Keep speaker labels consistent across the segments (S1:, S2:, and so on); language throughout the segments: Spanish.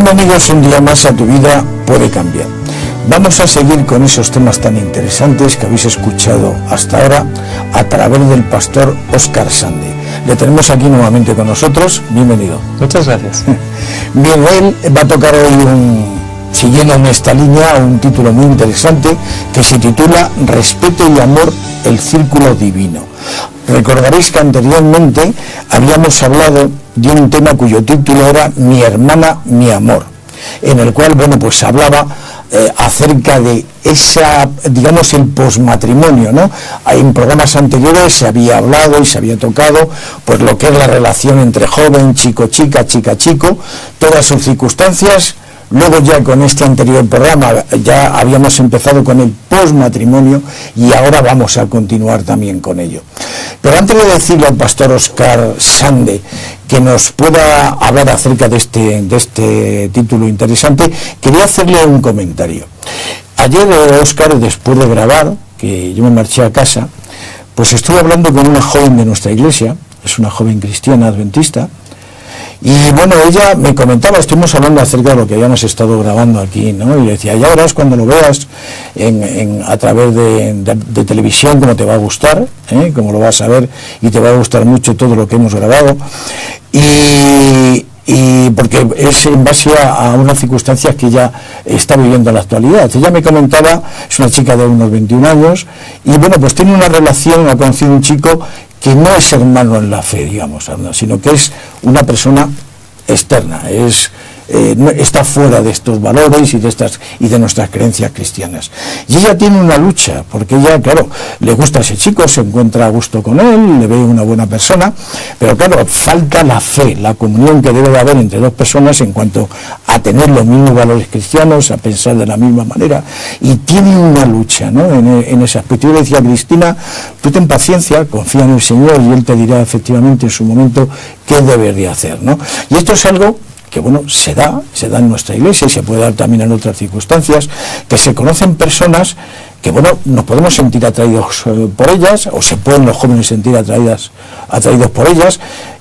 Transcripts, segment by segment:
S1: Bienvenidos un día más a Tu Vida Puede Cambiar. Vamos a seguir con esos temas tan interesantes que habéis escuchado hasta ahora a través del pastor Óscar Sande. Le tenemos aquí nuevamente con nosotros. Bienvenido.
S2: Muchas gracias.
S1: Bien, él va a tocar hoy, siguiendo en esta línea, un título muy interesante que se titula Respeto y amor, el círculo divino. Recordaréis que anteriormente habíamos hablado de un tema cuyo título era Mi hermana, mi amor, en el cual, pues hablaba acerca de esa, digamos, el posmatrimonio, ¿no? En programas anteriores se había hablado y se había tocado, pues lo que es la relación entre joven, chico-chica, chica-chico, todas sus circunstancias. Luego ya con este anterior programa ya habíamos empezado con el posmatrimonio y ahora vamos a continuar también con ello. Pero antes de decirle al pastor Óscar Sande que nos pueda hablar acerca de este título interesante, quería hacerle un comentario. Ayer, Óscar, después de grabar, que yo me marché a casa, pues estuve hablando con una joven de nuestra iglesia, es una joven cristiana adventista. Y ella me comentaba, estuvimos hablando acerca de lo que habíamos estado grabando aquí, ¿no? Y decía, ya verás cuando lo veas a través de televisión, cómo te va a gustar, cómo lo vas a ver, y te va a gustar mucho todo lo que hemos grabado. Y porque es en base a unas circunstancias que ella está viviendo en la actualidad. Ella me comentaba, es una chica de unos 21 años, y pues tiene una relación, ha conocido un chico que no es hermano en la fe, digamos, sino que es una persona externa, está fuera de estos valores y de nuestras creencias cristianas. Y ella tiene una lucha, porque ella, claro, le gusta a ese chico, se encuentra a gusto con él, le ve una buena persona, pero claro, falta la fe, la comunión que debe de haber entre dos personas en cuanto a tener los mismos valores cristianos, a pensar de la misma manera, y tiene una lucha, ¿no? En ese aspecto. Yo le decía, Cristina, tú ten paciencia, confía en el Señor y Él te dirá efectivamente en su momento qué debes de hacer, ¿no? Y esto es algo que se da en nuestra iglesia y se puede dar también en otras circunstancias, que se conocen personas que nos podemos sentir atraídos por ellas, o se pueden los jóvenes sentir atraídos por ellas,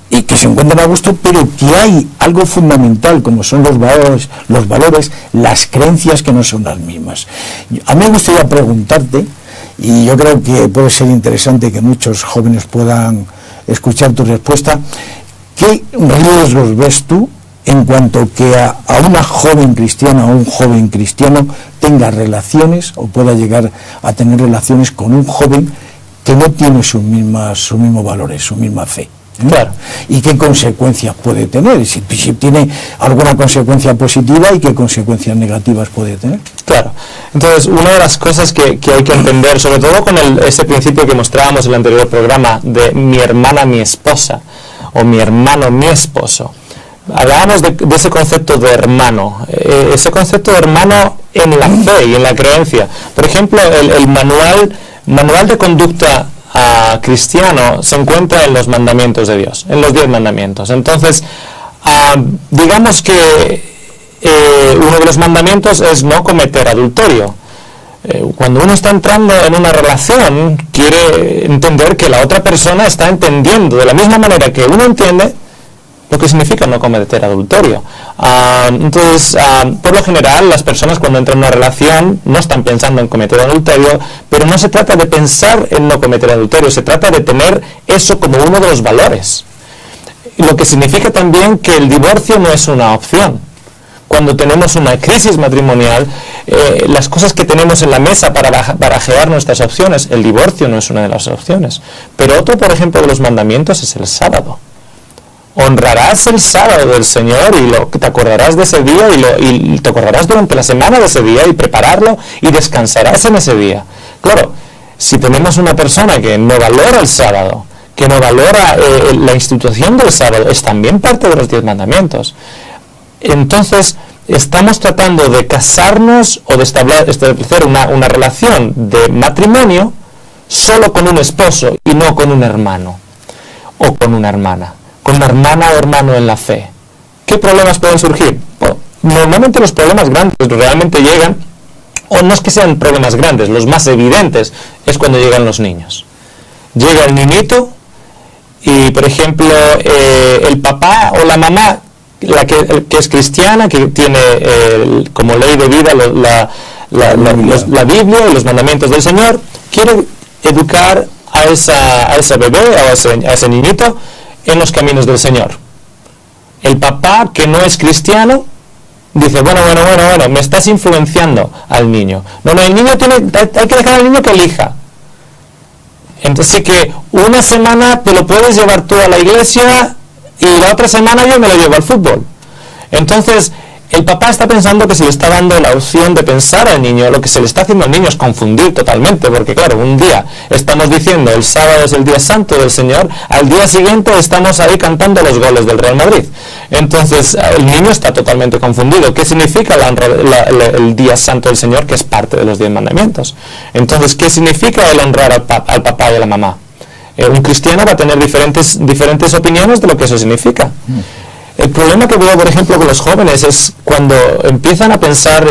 S1: y que se encuentran a gusto, pero que hay algo fundamental como son los valores, las creencias que no son las mismas. A mí me gustaría preguntarte, y yo creo que puede ser interesante que muchos jóvenes puedan escuchar tu respuesta, ¿qué riesgos ves tú en cuanto que a una joven cristiana o un joven cristiano tenga relaciones o pueda llegar a tener relaciones con un joven que no tiene sus mismos valores, su misma fe?
S2: Claro.
S1: ¿Y qué consecuencias puede tener? Si tiene alguna consecuencia positiva y qué consecuencias negativas puede tener.
S2: Claro. Entonces, una de las cosas que hay que entender, sobre todo con ese principio que mostrábamos en el anterior programa de mi hermana, mi esposa, o mi hermano, mi esposo, hablábamos de ese concepto de hermano, ese concepto de hermano en la fe y en la creencia. Por ejemplo, el manual de conducta cristiano se encuentra en los mandamientos de Dios, en los 10 mandamientos. Entonces, digamos que uno de los mandamientos es no cometer adulterio. Cuando uno está entrando en una relación, quiere entender que la otra persona está entendiendo de la misma manera que uno entiende lo que significa no cometer adulterio. Entonces, por lo general, las personas cuando entran en una relación no están pensando en cometer adulterio, pero no se trata de pensar en no cometer adulterio, se trata de tener eso como uno de los valores. Lo que significa también que el divorcio no es una opción. Cuando tenemos una crisis matrimonial, las cosas que tenemos en la mesa para barajear nuestras opciones, el divorcio no es una de las opciones. Pero otro, por ejemplo, de los mandamientos es el sábado. Honrarás el sábado del Señor y te acordarás de ese día y te acordarás durante la semana de ese día y prepararlo y descansarás en ese día. Claro, si tenemos una persona que no valora el sábado, que no valora la institución del sábado, es también parte de los 10 mandamientos. Entonces, estamos tratando de casarnos o de establecer una relación de matrimonio solo con un esposo y no con un hermano o con una hermana. Con una hermana o hermano en la fe. ¿Qué problemas pueden surgir? Bueno, normalmente los problemas grandes realmente llegan, o no es que sean problemas grandes, los más evidentes es cuando llegan los niños. Llega el niñito y, por ejemplo, el papá o la mamá que es cristiana, que tiene como ley de vida la Biblia y los mandamientos del Señor, quiere educar a ese bebé o a ese niñito en los caminos del Señor. El papá que no es cristiano dice, bueno, me estás influenciando al niño. No, el niño hay que dejar al niño que elija. Entonces que una semana te lo puedes llevar tú a la iglesia y la otra semana yo me lo llevo al fútbol. Entonces el papá está pensando que se le está dando la opción de pensar al niño. Lo que se le está haciendo al niño es confundir totalmente, porque claro, un día estamos diciendo el sábado es el día santo del Señor, al día siguiente estamos ahí cantando los goles del Real Madrid. Entonces el niño está totalmente confundido. ¿Qué significa el día santo del Señor, que es parte de los 10 mandamientos? Entonces, ¿qué significa el honrar al papá y a la mamá? Un cristiano va a tener diferentes opiniones de lo que eso significa. El problema que veo, por ejemplo, con los jóvenes es cuando empiezan a pensar,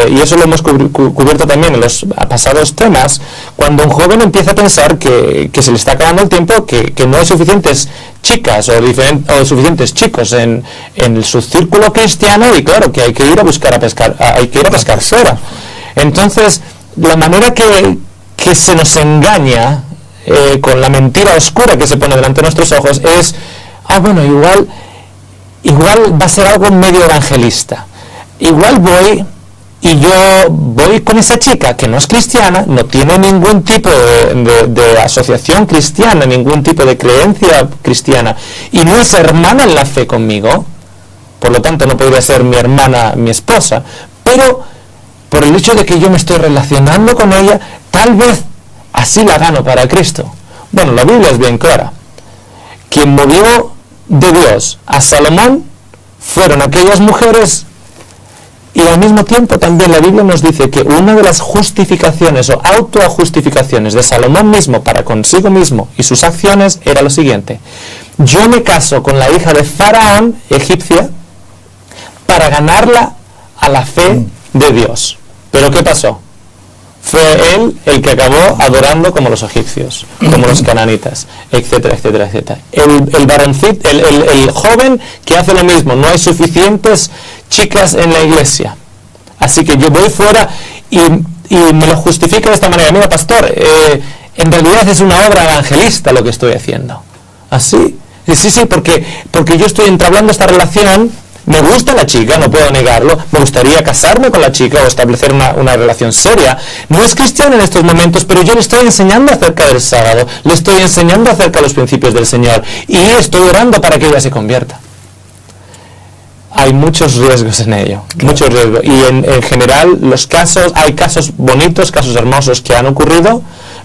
S2: y eso lo hemos cubierto también en los pasados temas, cuando un joven empieza a pensar que se le está acabando el tiempo, que no hay suficientes chicas o suficientes chicos en su círculo cristiano, y claro, que hay que ir a pescar fuera. Entonces, la manera que se nos engaña con la mentira oscura que se pone delante de nuestros ojos es, igual va a ser algo medio evangelista. Igual voy con esa chica que no es cristiana, no tiene ningún tipo de asociación cristiana, ningún tipo de creencia cristiana, y no es hermana en la fe conmigo, por lo tanto no podría ser mi hermana, mi esposa, pero por el hecho de que yo me estoy relacionando con ella, tal vez así la gano para Cristo. Bueno, la Biblia es bien clara. Quien movió de Dios a Salomón fueron aquellas mujeres, y al mismo tiempo también la Biblia nos dice que una de las justificaciones o autojustificaciones de Salomón mismo para consigo mismo y sus acciones era lo siguiente: yo me caso con la hija de Faraón, egipcia, para ganarla a la fe de Dios. ¿Pero qué pasó? Fue él el que acabó adorando como los egipcios, como los cananitas, etcétera, etcétera, etcétera. El joven que hace lo mismo, no hay suficientes chicas en la iglesia, así que yo voy fuera y me lo justifico de esta manera. Mira, pastor, en realidad es una obra evangelista lo que estoy haciendo. ¿Así? Sí, porque yo estoy entablando esta relación. Me gusta la chica, no puedo negarlo, me gustaría casarme con la chica o establecer una relación seria. No es cristiana en estos momentos, pero yo le estoy enseñando acerca del sábado, le estoy enseñando acerca de los principios del Señor, y estoy orando para que ella se convierta. Hay muchos riesgos en ello, muchos riesgos, y en general hay casos bonitos, casos hermosos que han ocurrido,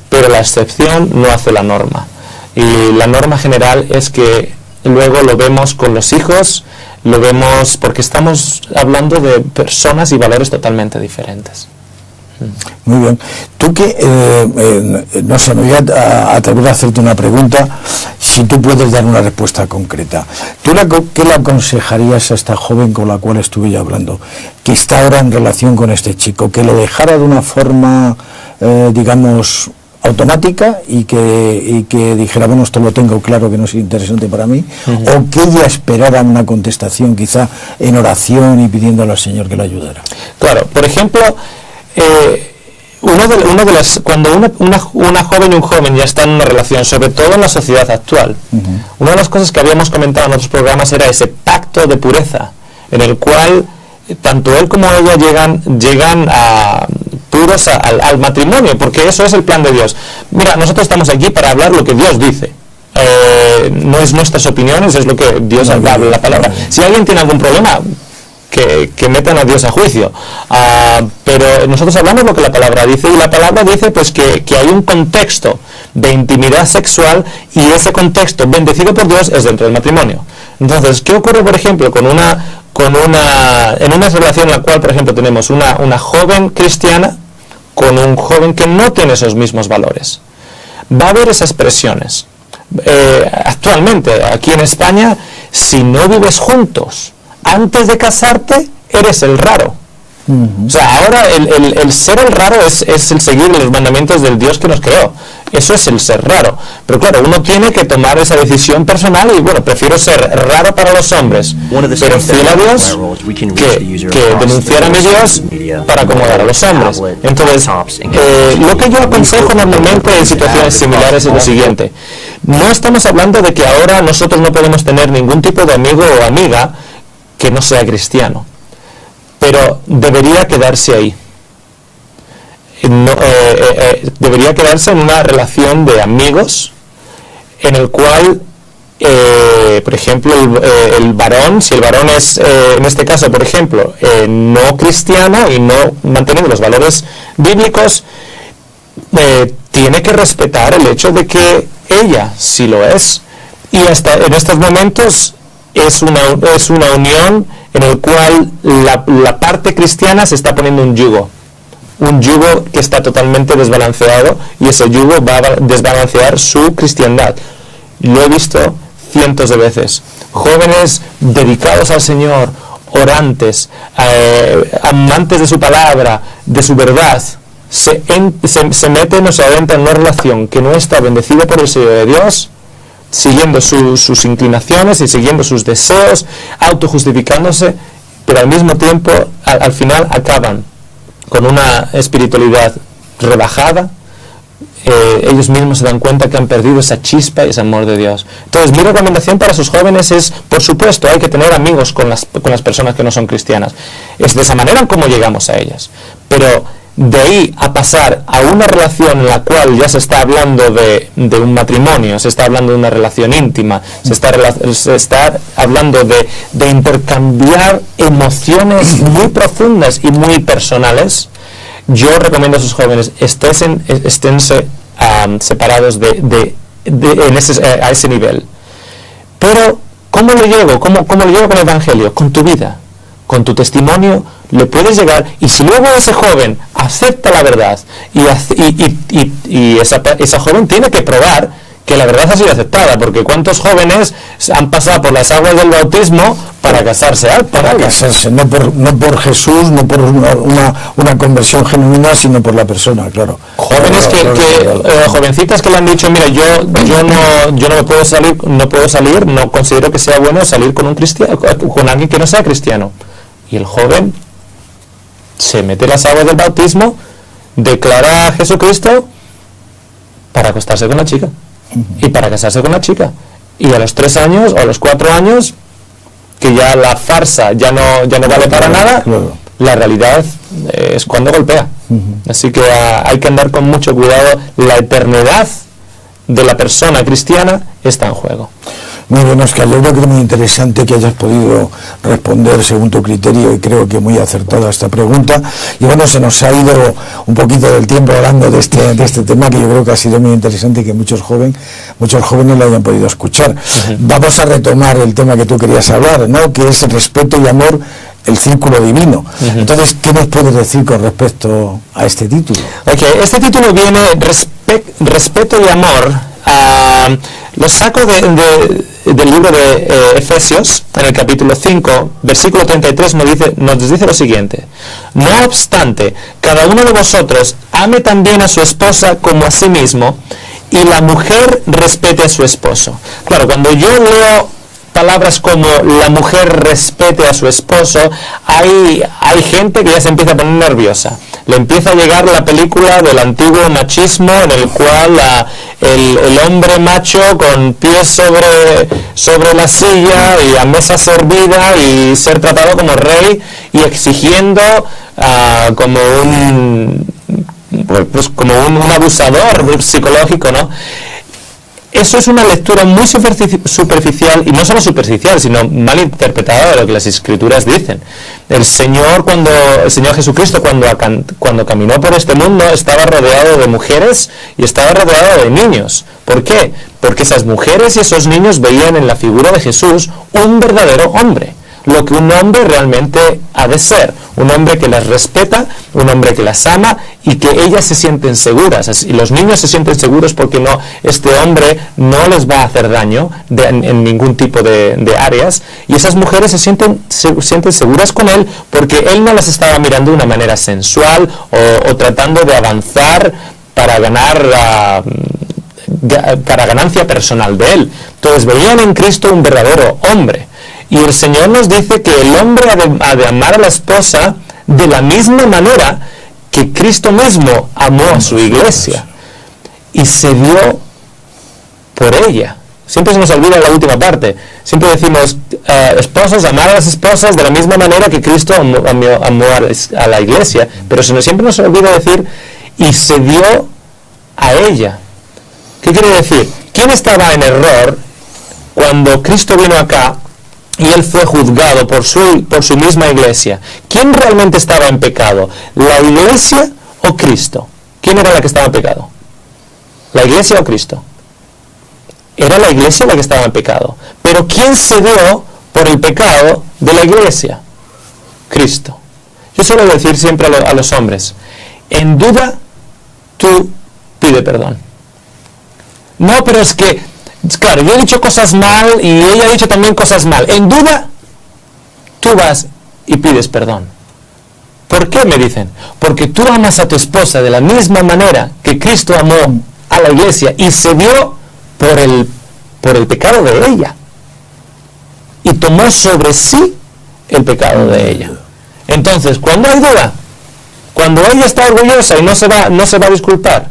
S2: pero la excepción no hace la norma. Y la norma general es que luego lo vemos con los hijos, lo vemos porque estamos hablando de personas y valores totalmente diferentes.
S1: Muy bien. Tú no sé, me voy a atrever a hacerte una pregunta, si tú puedes dar una respuesta concreta. ¿Tú qué le aconsejarías a esta joven con la cual estuve yo hablando, que está ahora en relación con este chico, que lo dejara de una forma, digamos, automática y que dijera, bueno, esto lo tengo claro que no es interesante para mí, o que ella esperara una contestación quizá en oración y pidiéndole al Señor que la ayudara?
S2: Claro, por ejemplo, cuando una joven y un joven ya están en una relación, sobre todo en la sociedad actual, una de las cosas que habíamos comentado en otros programas era ese pacto de pureza, en el cual tanto él como ella llegan a puros al matrimonio, porque eso es el plan de Dios. Mira, nosotros estamos aquí para hablar lo que Dios dice, no es nuestras opiniones, es lo que Dios habla en la palabra. Si alguien tiene algún problema, que metan a Dios a juicio, pero nosotros hablamos lo que la palabra dice, y la palabra dice pues que hay un contexto de intimidad sexual, y ese contexto bendecido por Dios es dentro del matrimonio. Entonces, ¿qué ocurre, por ejemplo, en una relación en la cual, por ejemplo, tenemos una joven cristiana con un joven que no tiene esos mismos valores? Va a haber esas presiones. Actualmente, aquí en España, si no vives juntos antes de casarte, eres el raro. O sea, ahora el ser el raro es el seguir los mandamientos del Dios que nos creó. Eso es el ser raro. Pero claro, uno tiene que tomar esa decisión personal y bueno, prefiero ser raro para los hombres, pero fiel a Dios, que denunciar a mi Dios para acomodar a los hombres. Entonces, lo que yo aconsejo normalmente en situaciones similares es lo siguiente. No estamos hablando de que ahora nosotros no podemos tener ningún tipo de amigo o amiga que no sea cristiano, pero debería quedarse ahí. No, debería quedarse en una relación de amigos en el cual, por ejemplo, el varón, si el varón es, en este caso, por ejemplo, no cristiano y no manteniendo los valores bíblicos, tiene que respetar el hecho de que ella sí lo es. Y hasta en estos momentos es una unión en el cual la parte cristiana se está poniendo un yugo que está totalmente desbalanceado, y ese yugo va a desbalancear su cristiandad. Lo he visto cientos de veces. Jóvenes dedicados al Señor, orantes, amantes de su palabra, de su verdad, se meten o se adentran en una relación que no está bendecida por el sello de Dios, siguiendo sus inclinaciones y siguiendo sus deseos, autojustificándose, pero al mismo tiempo al final acaban con una espiritualidad rebajada. Ellos mismos se dan cuenta que han perdido esa chispa y ese amor de Dios. Entonces, mi recomendación para sus jóvenes es, por supuesto, hay que tener amigos con las personas que no son cristianas. Es de esa manera como llegamos a ellas. Pero de ahí a pasar a una relación en la cual ya se está hablando de un matrimonio, se está hablando de una relación íntima, se está hablando de intercambiar emociones muy profundas y muy personales, yo recomiendo a sus jóvenes esténse separados a ese nivel. Pero ¿cómo le llego? ¿Cómo le llego con el Evangelio? Con tu vida, con tu testimonio le puedes llegar. Y si luego ese joven acepta la verdad y esa joven tiene que probar que la verdad ha sido aceptada, porque ¿cuántos jóvenes han pasado por las aguas del bautismo para casarse?
S1: Para casarse, no por Jesús, no por una conversión genuina, sino por la persona, claro.
S2: Jóvenes jovencitas que le han dicho, mira, yo no puedo salir, no considero que sea bueno salir con un cristiano, con alguien que no sea cristiano. Y el joven se mete en las aguas del bautismo, declara a Jesucristo para acostarse con la chica y para casarse con la chica, y a los 3 años o a los 4 años, que ya la farsa ya no vale para nada, la realidad es cuando golpea. Así que hay que andar con mucho cuidado. La eternidad de la persona cristiana está en juego.
S1: Muy bien, Óscar, yo creo que es muy interesante que hayas podido responder según tu criterio, y creo que muy acertada esta pregunta. Y bueno, se nos ha ido un poquito del tiempo hablando de este tema, que yo creo que ha sido muy interesante y que muchos jóvenes lo hayan podido escuchar. Vamos a retomar el tema que tú querías hablar, ¿no?, que es el respeto y amor, el círculo divino. Entonces, ¿qué nos puedes decir con respecto a este título?
S2: Este título viene respeto y amor. Lo saco del libro de Efesios, en el capítulo 5, versículo 33, nos dice lo siguiente: no obstante, cada uno de vosotros ame también a su esposa como a sí mismo, y la mujer respete a su esposo. Claro, cuando yo leo palabras como la mujer respete a su esposo, hay gente que ya se empieza a poner nerviosa. Le empieza a llegar la película del antiguo machismo, en el cual el hombre macho con pies sobre la silla y a mesa servida y ser tratado como rey y exigiendo como un abusador psicológico, ¿no? Eso es una lectura muy superficial, y no solo superficial, sino mal interpretada de lo que las Escrituras dicen. El Señor Jesucristo, cuando caminó por este mundo, estaba rodeado de mujeres y estaba rodeado de niños. ¿Por qué? Porque esas mujeres y esos niños veían en la figura de Jesús un verdadero hombre, lo que un hombre realmente ha de ser. Un hombre que las respeta, un hombre que las ama y que ellas se sienten seguras. Y los niños se sienten seguros porque este hombre no les va a hacer daño en ningún tipo de áreas. Y esas mujeres se sienten seguras con él porque él no las estaba mirando de una manera sensual o tratando de avanzar para ganar para ganancia personal de él. Entonces veían en Cristo un verdadero hombre. Y el Señor nos dice que el hombre ha de amar a la esposa de la misma manera que Cristo mismo amó a su iglesia y se dio por ella. Siempre se nos olvida la última parte. Siempre decimos, esposos, amar a las esposas de la misma manera que Cristo amó a la iglesia, pero siempre nos olvida decir, y se dio a ella. ¿Qué quiere decir? ¿Quién estaba en error cuando Cristo vino acá y él fue juzgado por su misma iglesia? ¿Quién realmente estaba en pecado? ¿La iglesia o Cristo? ¿Quién era la que estaba en pecado? ¿La iglesia o Cristo? Era la iglesia la que estaba en pecado. Pero ¿quién se dio por el pecado de la iglesia? Cristo. Yo suelo decir siempre a los hombres, en duda, tú pide perdón. No, pero es que, claro, yo he dicho cosas mal y ella ha dicho también cosas mal. En duda, tú vas y pides perdón. ¿Por qué? Me dicen. Porque tú amas a tu esposa de la misma manera que Cristo amó a la iglesia y se dio por el pecado de ella. Y tomó sobre sí el pecado de ella. Entonces, cuando hay duda, cuando ella está orgullosa y no se va a disculpar,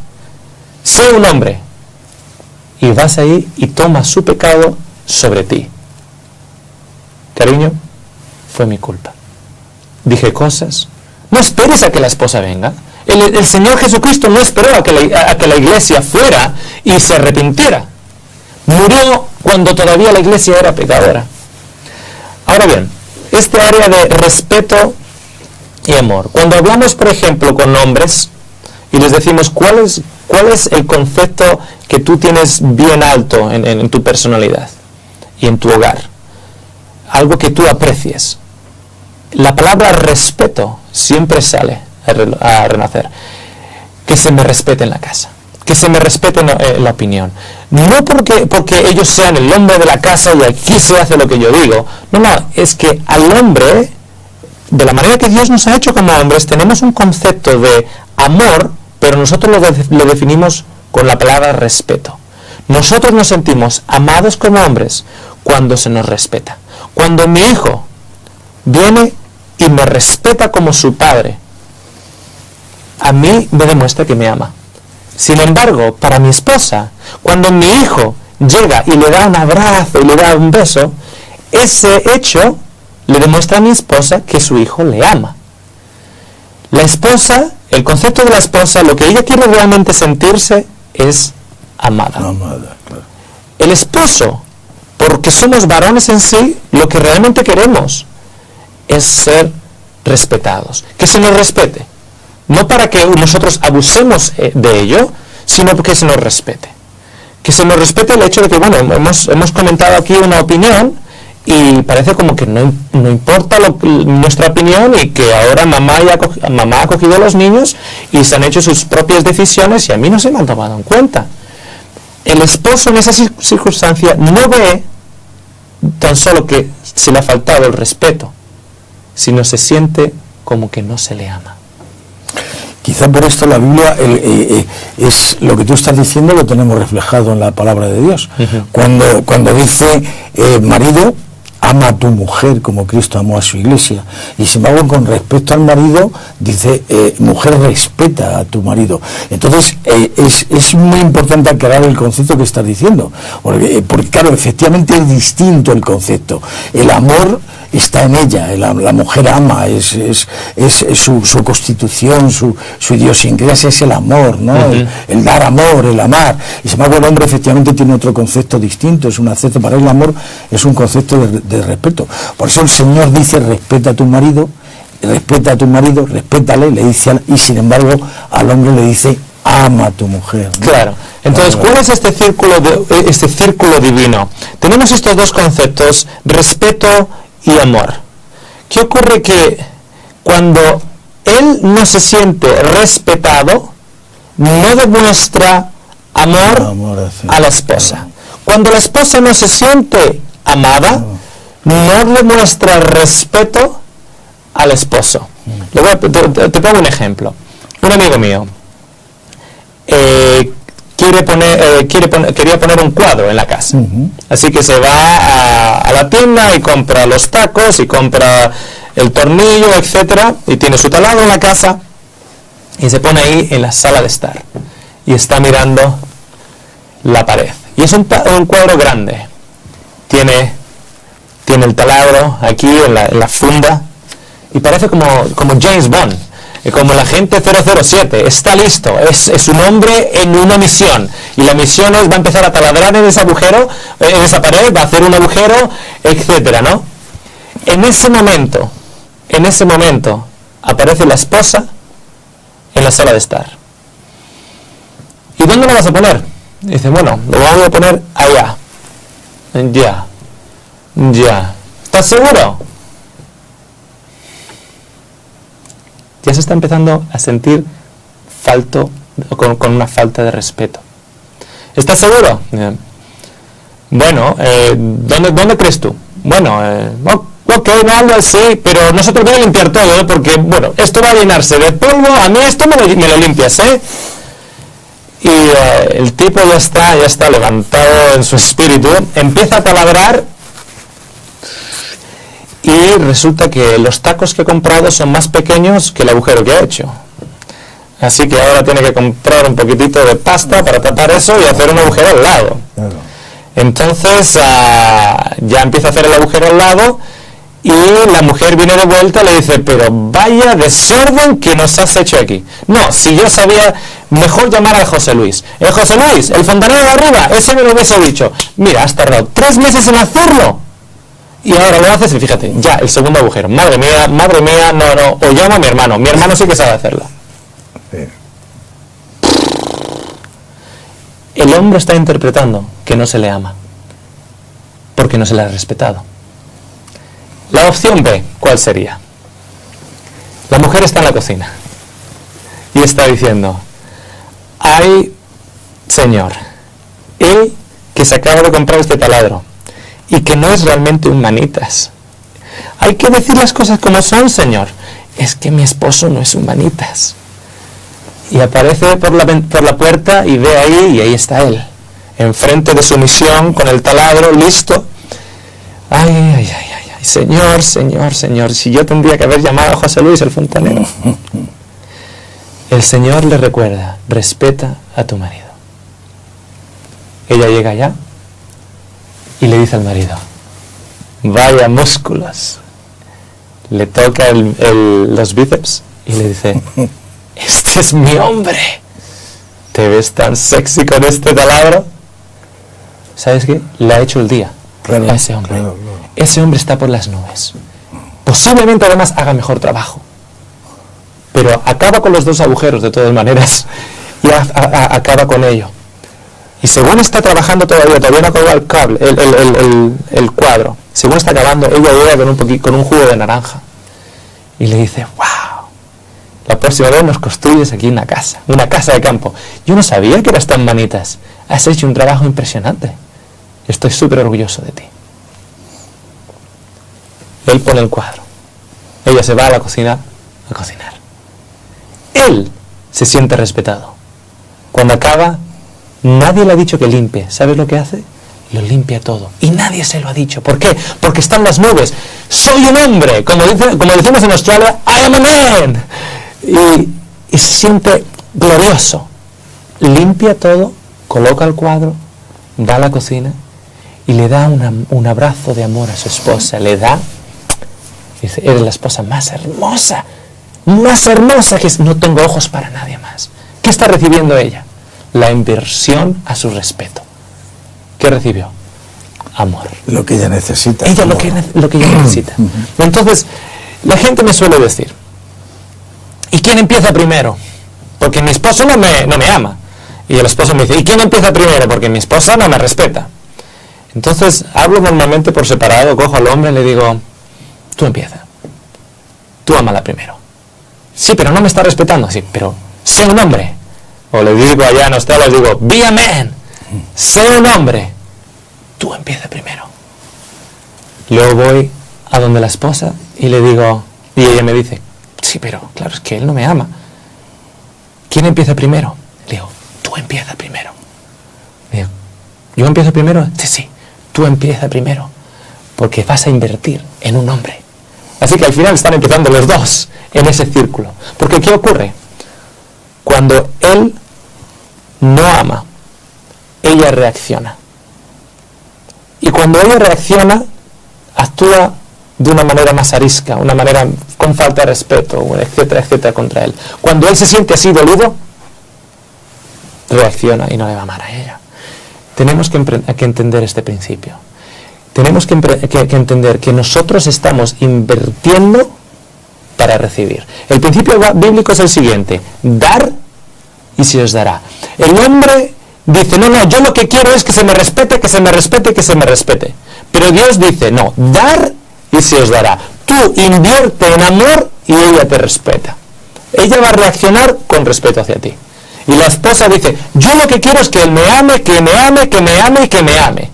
S2: sé un hombre. Y vas ahí y tomas su pecado sobre ti. Cariño, fue mi culpa. Dije cosas. No esperes a que la esposa venga. El Señor Jesucristo no esperó a que la iglesia fuera y se arrepintiera. Murió cuando todavía la iglesia era pecadora. Ahora bien, este área de respeto y amor. Cuando hablamos, por ejemplo, con hombres y les decimos cuál es el concepto que tú tienes bien alto en tu personalidad y en tu hogar, algo que tú aprecies, la palabra respeto siempre sale a renacer. Que se me respete en la casa, que se me respete en la opinión, no porque ellos sean el hombre de la casa y aquí se hace lo que yo digo, no, es que al hombre, de la manera que Dios nos ha hecho como hombres, tenemos un concepto de amor, pero nosotros lo definimos con la palabra respeto. Nosotros nos sentimos amados como hombres cuando se nos respeta. Cuando mi hijo viene y me respeta como su padre, a mí me demuestra que me ama. Sin embargo, para mi esposa, cuando mi hijo llega y le da un abrazo y le da un beso, ese hecho le demuestra a mi esposa que su hijo le ama. La esposa, el concepto de la esposa, lo que ella quiere realmente sentirse es amada.
S1: Claro.
S2: El esposo, porque somos varones en sí, lo que realmente queremos es ser respetados, que se nos respete, no para que nosotros abusemos de ello, sino porque se nos respete, que se nos respete el hecho de que, bueno, hemos comentado aquí una opinión y parece como que no importa nuestra opinión y que ahora mamá ha cogido a los niños y se han hecho sus propias decisiones y a mí no se me han tomado en cuenta. El esposo en esa circunstancia no ve tan solo que se le ha faltado el respeto, sino se siente como que no se le ama.
S1: Quizá por esto la Biblia es lo que tú estás diciendo, lo tenemos reflejado en la palabra de Dios. Uh-huh. Cuando dice marido, ama a tu mujer como Cristo amó a su iglesia. Y sin embargo, con respecto al marido, dice, mujer, respeta a tu marido. Entonces, es muy importante aclarar el concepto que estás diciendo. Porque claro, efectivamente es distinto el concepto. El amor está en ella, la mujer ama, es su constitución, su idiosincrasia es el amor, ¿no? Uh-huh. el dar amor, el amar. Y sin embargo, el hombre efectivamente tiene otro concepto distinto, es un concepto, para él el amor es un concepto de respeto. Por eso el Señor dice, respeta a tu marido, respétale, le dice, y sin embargo al hombre le dice, ama a tu mujer, ¿no?
S2: Claro. Entonces, ¿cuál es este círculo divino? Tenemos estos dos conceptos, respeto y amor. ¿Qué ocurre? Que cuando él no se siente respetado, no demuestra amor a la esposa. Cuando la esposa no se siente amada, no demuestra respeto al esposo. Te pongo un ejemplo. Un amigo mío quería poner un cuadro en la casa. Así que se va a la tienda y compra los tacos y compra el tornillo, etcétera, y tiene su taladro en la casa y se pone ahí en la sala de estar y está mirando la pared. Y es un cuadro grande. Tiene el taladro aquí en la funda y parece como James Bond, como el agente 007. Está listo, es un hombre en una misión, y la misión va a empezar a taladrar en ese agujero, en esa pared, va a hacer un agujero, etcétera, ¿no? En ese momento aparece la esposa en la sala de estar. ¿Y dónde lo vas a poner? Y dice, bueno, lo voy a poner allá. Ya. ¿Estás seguro? Ya se está empezando a sentir con una falta de respeto. ¿Estás seguro? Bueno, ¿dónde crees tú? Bueno, ok, no, sí, pero no se te olvide limpiar todo, porque, bueno, esto va a llenarse de polvo, a mí esto me lo limpias, ¿eh? Y el tipo ya está levantado en su espíritu, empieza a taladrar, y resulta que los tacos que he comprado son más pequeños que el agujero que ha hecho. Así que ahora tiene que comprar un poquitito de pasta para tapar eso y hacer un agujero al lado. Entonces ya empieza a hacer el agujero al lado, y la mujer viene de vuelta y le dice, pero vaya desorden que nos has hecho aquí. No, si yo sabía, mejor llamar a José Luis. José Luis, el fontanero de arriba, ese me lo hubiese dicho. Mira, has tardado 3 meses en hacerlo. Y ahora lo haces y fíjate, ya, el segundo agujero. Madre mía, no, o llamo a mi hermano sí que sabe hacerlo. Sí. El hombre está interpretando que no se le ama, porque no se le ha respetado. La opción B, ¿cuál sería? La mujer está en la cocina y está diciendo, ay, señor, él que se acaba de comprar este taladro, y que no es realmente un manitas. Hay que decir las cosas como son, señor. Es que mi esposo no es un manitas. Y aparece por la puerta y ve ahí, y ahí está él, enfrente de su misión, con el taladro, listo. Ay, señor, si yo tendría que haber llamado a José Luis, el fontanero. El Señor le recuerda, respeta a tu marido. Ella llega allá y le dice al marido, vaya músculos. Le toca los bíceps y le dice, este es mi hombre. ¿Te ves tan sexy con este taladro? ¿Sabes qué? Le ha hecho el día a ese hombre. Claro. Ese hombre está por las nubes. Posiblemente además haga mejor trabajo. Pero acaba con los 2 agujeros de todas maneras. Y acaba con ello. Y según está trabajando todavía no acaba el cable, el cuadro. Según está acabando, ella llega con un jugo de naranja. Y le dice, wow, la próxima vez nos construyes aquí una casa de campo. Yo no sabía que eras tan manitas. Has hecho un trabajo impresionante. Estoy súper orgulloso de ti. Él pone el cuadro. Ella se va a la cocina a cocinar. Él se siente respetado. Cuando acaba, nadie le ha dicho que limpie. ¿Sabes lo que hace? Lo limpia todo. Y nadie se lo ha dicho. ¿Por qué? Porque están las nubes. Soy un hombre. Como decimos en Australia, I am a man. Y se siente glorioso. Limpia todo, coloca el cuadro, va a la cocina y le da un abrazo de amor a su esposa. Le da, dice, eres la esposa más hermosa que no tengo ojos para nadie más. ¿Qué está recibiendo ella? La inversión a su respeto. ¿Qué recibió? Amor.
S1: Lo que ella necesita.
S2: Ella lo que ella necesita. Entonces, la gente me suele decir, ¿y quién empieza primero? Porque mi esposo no me ama. Y el esposo me dice, ¿y quién empieza primero? Porque mi esposa no me respeta. Entonces, hablo normalmente por separado, cojo al hombre y le digo, tú empieza. Tú ámala primero. Sí, pero no me está respetando. Sí, pero sé un hombre. O le digo allá en Australia, les digo, be a man. Sé un hombre. Tú empieza primero. Luego voy a donde la esposa y le digo, y ella me dice, sí, pero claro, es que él no me ama. ¿Quién empieza primero? Le digo, tú empieza primero. Le digo, ¿yo empiezo primero? Sí, tú empieza primero. Porque vas a invertir en un hombre. Así que al final están empezando los dos en ese círculo. Porque ¿qué ocurre? Cuando él no ama, ella reacciona. Y cuando ella reacciona, actúa de una manera más arisca, una manera con falta de respeto, etcétera, etcétera, contra él. Cuando él se siente así dolido, reacciona y no le va a amar a ella. Tenemos que entender este principio. Tenemos que entender que nosotros estamos invirtiendo para recibir. El principio bíblico es el siguiente: dar y se os dará. El hombre dice, no, yo lo que quiero es que se me respete, que se me respete, que se me respete. Pero Dios dice, no, dar y se os dará. Tú invierte en amor y ella te respeta. Ella va a reaccionar con respeto hacia ti. Y la esposa dice, yo lo que quiero es que él me ame, que me ame, que me ame y que me ame.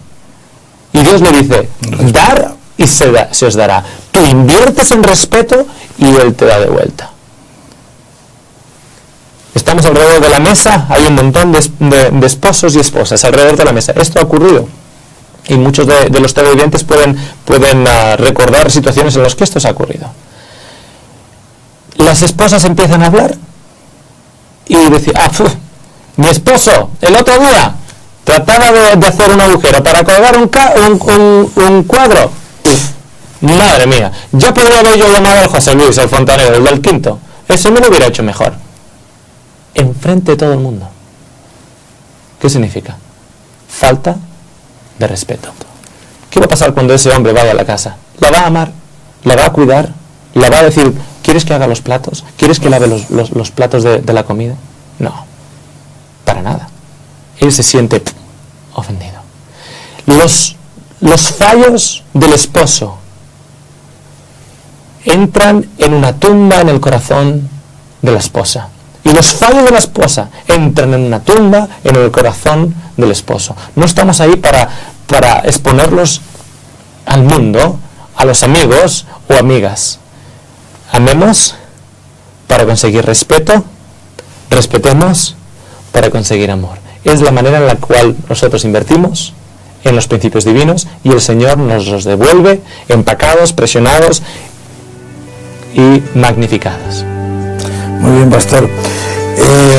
S2: Y Dios le dice, dar y se os dará. Tú inviertes en respeto y él te da de vuelta. Estamos alrededor de la mesa, hay un montón de esposos y esposas alrededor de la mesa. Esto ha ocurrido. Y muchos de los televidentes pueden recordar situaciones en las que esto se ha ocurrido. Las esposas empiezan a hablar y decir, mi esposo, el otro día, trataba de hacer un agujero para colgar un cuadro. Madre mía, ya podría haber yo llamado al José Luis, el fontanero, el del quinto. Eso me lo hubiera hecho mejor. Enfrente de todo el mundo. ¿Qué significa? Falta de respeto. ¿Qué va a pasar cuando ese hombre vaya a la casa? ¿La va a amar? ¿La va a cuidar? ¿La va a decir, ¿quieres que haga los platos? ¿Quieres que lave los platos de la comida? No, para nada. Él se siente ofendido. Los fallos del esposo entran en una tumba en el corazón de la esposa. Y los fallos de la esposa entran en una tumba en el corazón del esposo. No estamos ahí para exponerlos al mundo, a los amigos o amigas. Amemos para conseguir respeto, respetemos para conseguir amor. Es la manera en la cual nosotros invertimos en los principios divinos y el Señor nos los devuelve empacados, presionados y magnificados.
S1: Muy bien, pastor.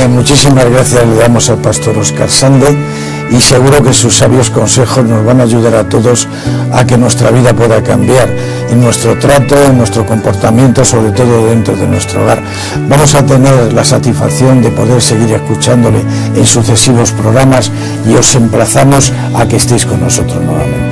S1: Muchísimas gracias le damos al pastor Óscar Sande y seguro que sus sabios consejos nos van a ayudar a todos a que nuestra vida pueda cambiar en nuestro trato, en nuestro comportamiento, sobre todo dentro de nuestro hogar. Vamos a tener la satisfacción de poder seguir escuchándole en sucesivos programas y os emplazamos a que estéis con nosotros nuevamente.